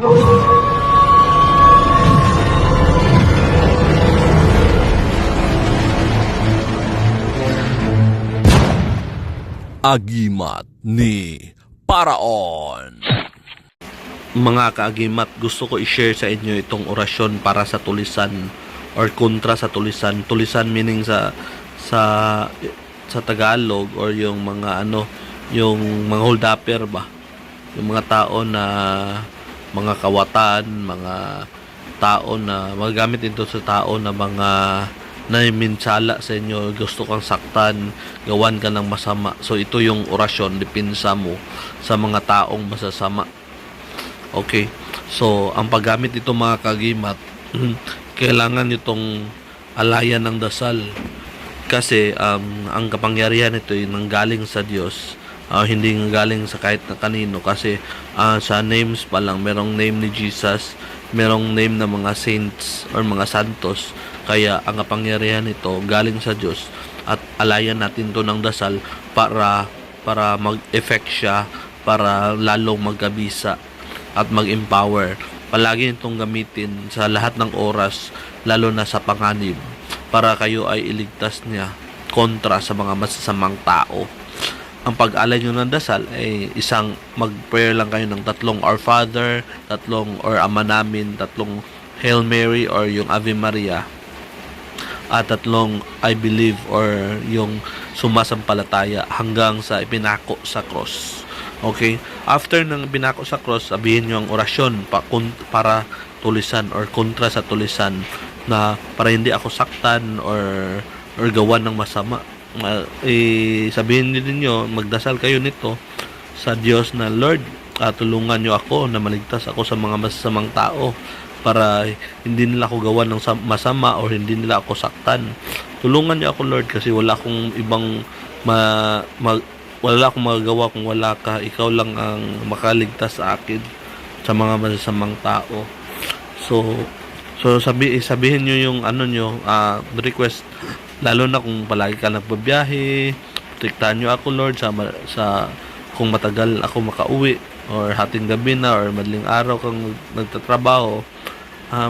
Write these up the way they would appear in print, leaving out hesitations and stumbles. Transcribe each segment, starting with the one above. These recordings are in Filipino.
Agimat ni Paraon. Mga kaagimat, gusto ko i-share sa inyo itong orasyon para sa tulisan or kontra sa tulisan. Tulisan meaning sa Tagalog or yung mga yung mga holdapper ba. Yung mga tao na mga kawatan, mga tao na magagamit ito sa tao na mga naiminsala sa inyo, gusto kang saktan, gawan ka ng masama. So ito yung orasyon, dipinsa mo sa mga taong masasama. Okay, so ang paggamit ito mga kagimat, kailangan itong alayan ng dasal kasi ang kapangyarihan nito ay nanggaling sa Diyos, hindi galing sa kahit na kanino kasi sa names pa lang, merong name ni Jesus, merong name ng mga saints or mga santos. Kaya ang kapangyarihan nito galing sa Diyos at alayan natin to ng dasal para mag-effect siya, para lalong magkabisa at mag-empower. Palagi itong gamitin sa lahat ng oras, lalo na sa panganib, para kayo ay iligtas niya kontra sa mga masasamang tao. Ang pag-alay nyo ng dasal ay isang mag-prayer lang kayo ng 3 Our Father, 3 or Ama Namin, 3 Hail Mary or yung Ave Maria, at 3 I believe or yung sumasampalataya hanggang sa ipinako sa cross. Okay? After ng pinako sa cross, sabihin nyo ang orasyon para tulisan or kontra sa tulisan, na para hindi ako saktan or gawan ng masama. Sabihin nyo din nyo, magdasal kayo nito sa Diyos na Lord, tulungan nyo ako na maligtas ako sa mga masasamang tao, para hindi nila ako gawan ng masama or hindi nila ako saktan. Tulungan niyo ako Lord kasi wala akong ibang wala akong magagawa kung wala ka. Ikaw lang ang makaligtas sa akin sa mga masasamang tao. So sabihin niyo yung request, lalo na kung palagi ka nagbabiyahe. Protektahan niyo ako Lord sa kung matagal ako makauwi or hating gabi na or madaling araw kang nagtatrabaho. Sa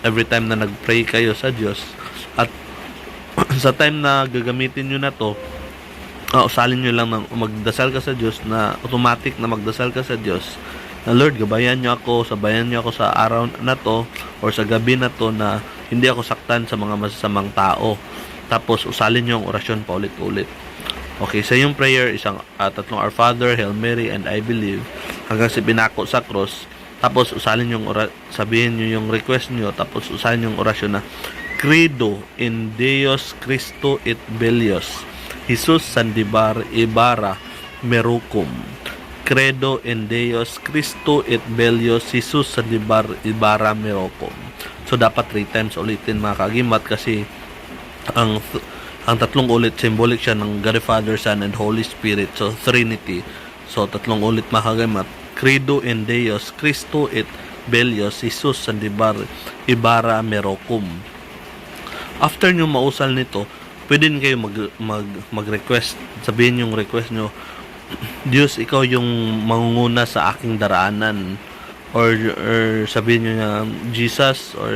every time na nagpray kayo sa Diyos at sa time na gagamitin nyo na to, usalin nyo lang magdasal ka sa Diyos, na automatic na magdasal ka sa Diyos na Lord, gabayan nyo ako, sabayan nyo ako sa araw na to or sa gabi na to na hindi ako saktan sa mga masasamang tao. Tapos usalin nyo ang orasyon pa ulit-ulit. Okay, sa yung prayer, isang 3 Our Father, Hail Mary, and I believe, hanggang sa pinako sa cross. Tapos usalin yung sabihin nyo yung request nyo, tapos usalin yung orasyon na Credo in Deus Cristo et Bellius, Jesus Sandibar Ibarra Merucum. Credo in Deus Cristo et Bellius, Jesus Sandibar Ibarra Merucum. So dapat 3 times ulitin mga kagimat kasi ang 3 ulit symbolic siya ng God the Father, Son, and Holy Spirit. So Trinity. So 3 ulit mga kagimat. Credo in Deus Cristo et Bellius, Jesus Sandibar Ibarra Merucum. After nyo mausal nito, pwede kayo mag-request. Sabihin yung request nyo, Diyos, ikaw yung mangunguna sa aking daraanan. Or sabihin nyo na, Jesus or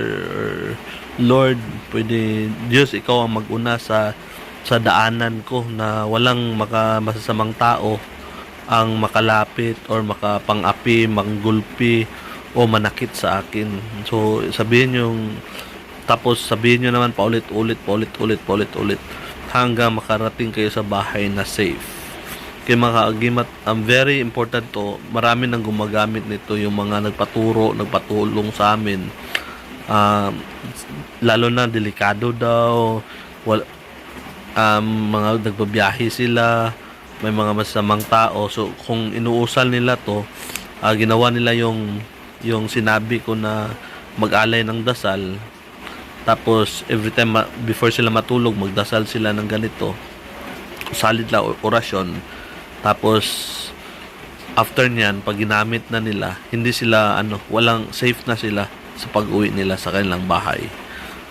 Lord, pwede, Diyos, ikaw ang mag-una sa daanan ko, na walang masasamang tao ang makalapit or makapang-api, manggulpi o manakit sa akin. So sabihin yung, tapos sabihin nyo naman paulit-ulit hanggang makarating kayo sa bahay na safe. Kaya mga agimat, very important to. Marami nang gumagamit nito, yung mga nagpatulong sa amin. Lalo na delikado daw, mga nagbabiyahe sila, may mga masamang tao. So kung inuusal nila to, ginawa nila yung sinabi ko na mag-alay ng dasal, tapos every time before sila matulog, magdasal sila ng ganito, solid lang orasyon. Tapos after nyan, pag ginamit na nila, hindi sila walang, safe na sila sa pag-uwi nila sa kanilang bahay.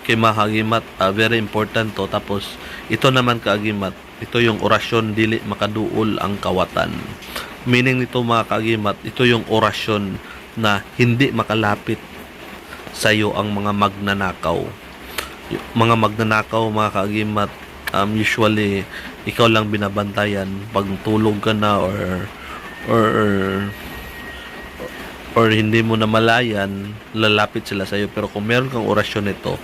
Kaya mga kagimat, very important to. Tapos ito naman kaagimat, ito yung orasyon, dili makaduol ang kawatan. Meaning nito mga kagimat, ito yung orasyon na hindi makalapit sa iyo ang mga magnanakaw. Mga magnanakaw mga kagimat, usually ikaw lang binabantayan pag tulog ka na or hindi mo na malayan, lalapit sila sa iyo. Pero kung meron kang orasyon nito,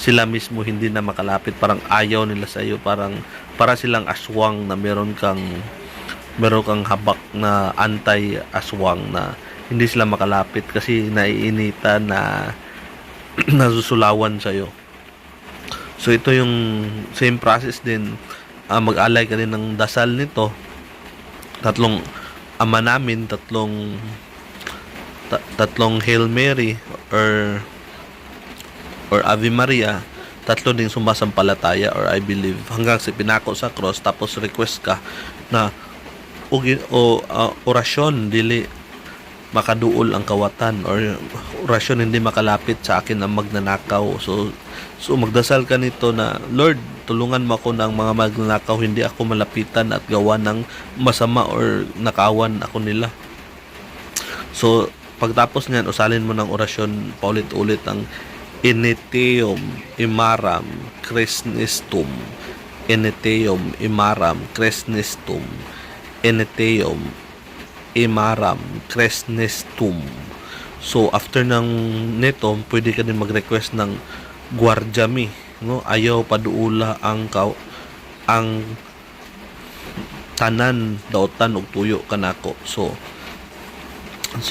sila mismo hindi na makalapit, parang ayaw nila sa iyo, para silang aswang na meron kang habak na anti-aswang na hindi sila makalapit kasi naiinitan na nasusulawan sa iyo. So ito yung same process din. Mag-alay ka din ng dasal nito. Tatlong Ama Namin, tatlong Hail Mary or Ave Maria, tatlo ding sumasampalataya or I believe, hanggang sa pinako sa cross. Tapos request ka na orasyon dili makaduol ang kawatan, or orasyon hindi makalapit sa akin ang magnanakaw. So magdasal ka nito na, Lord, tulungan mo ako ng mga magnanakaw, hindi ako malapitan at gawa ng masama or nakawan ako nila. So pagtapos niyan, usalin mo ng orasyon paulit-ulit ang Eneteum Imaram Cresnestum, Eneteum Imaram Cresnestum, Eneteum Imaram Cresnestum. So after ng nito, pwede ka din mag-request ng Guardiami, no? Ayaw paduula ang tanan daotan og tuyo kanako. So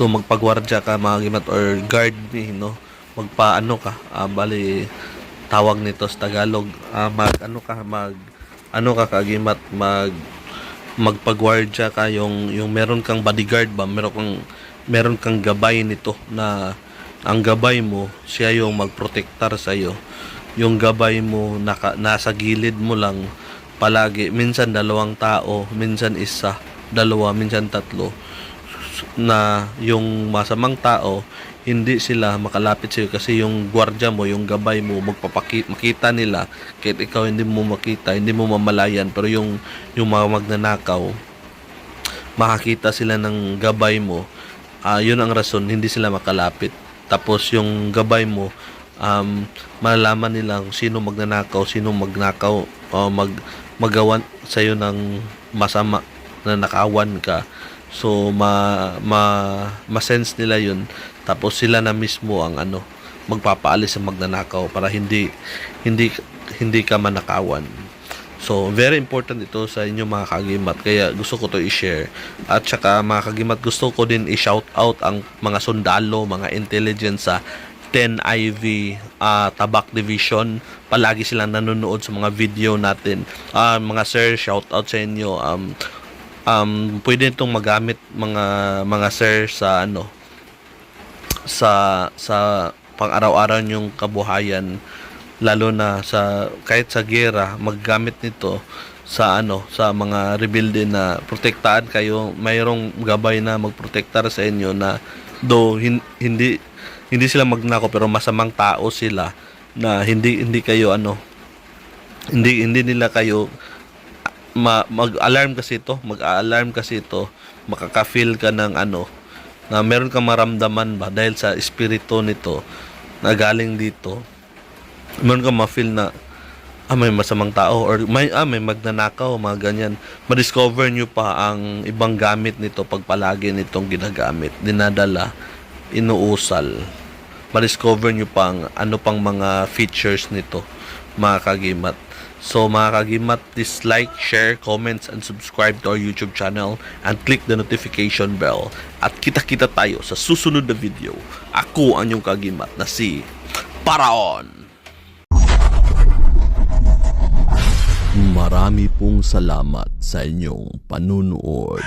magpagwardya ka mga gimat, or guard ni, no? Magpaano ka, bali tawag nito sa Tagalog, kagimat, magpagwardya ka, yung meron kang bodyguard ba, meron kang gabay nito, na ang gabay mo siya yung magprotektar sa iyo. Yung gabay mo nasa gilid mo lang palagi, minsan 2 tao, minsan 1, 2, minsan 3, na yung masamang tao hindi sila makalapit sa iyo kasi yung gwardiya mo, yung gabay mo, makita nila kahit ikaw hindi mo makita, hindi mo mamalayan. Pero yung mga magnanakaw, makakita sila ng gabay mo. Yun ang rason hindi sila makalapit. Tapos yung gabay mo, malalaman nilang sino magnanakaw, magawan sa iyo ng masama na nakawan ka. So ma-sense nila yun, tapos sila na mismo ang magpapaalis sa magnanakaw para hindi ka manakawan. So very important ito sa inyo mga kagimat, kaya gusto ko to i-share. At saka mga kagimat, gusto ko din i-shout out ang mga sundalo, mga intelligence sa 10 IV Tabak Division. Palagi silang nanonood sa mga video natin. Mga sir, shout out sa inyo. Pwede itong magamit mga sir sa sa pang-araw-araw yung kabuhayan, lalo na kahit sa gera, maggamit nito sa mga rebelde na protektahan kayo. Mayroong gabay na magprotektar sa inyo, na hindi sila magnako pero masamang tao sila, na hindi kayo hindi nila kayo mag-alarm kasi ito, makaka-feel ka ng na meron kang maramdaman ba dahil sa espiritu nito na galing dito. Meron kang ma-feel na may masamang tao, or may magnanakaw, mga ganyan. Ma-discover nyo pa ang ibang gamit nito pag palagi nitong ginagamit, dinadala, inuusal. Ma-discover nyo pa ang pang mga features nito, mga kagimat. So mga kagimat, please like, share, comments, and subscribe to our YouTube channel and click the notification bell. At kita-kita tayo sa susunod na video. Ako ang inyong kagimat na si Paraon. Marami pong salamat sa inyong panunood.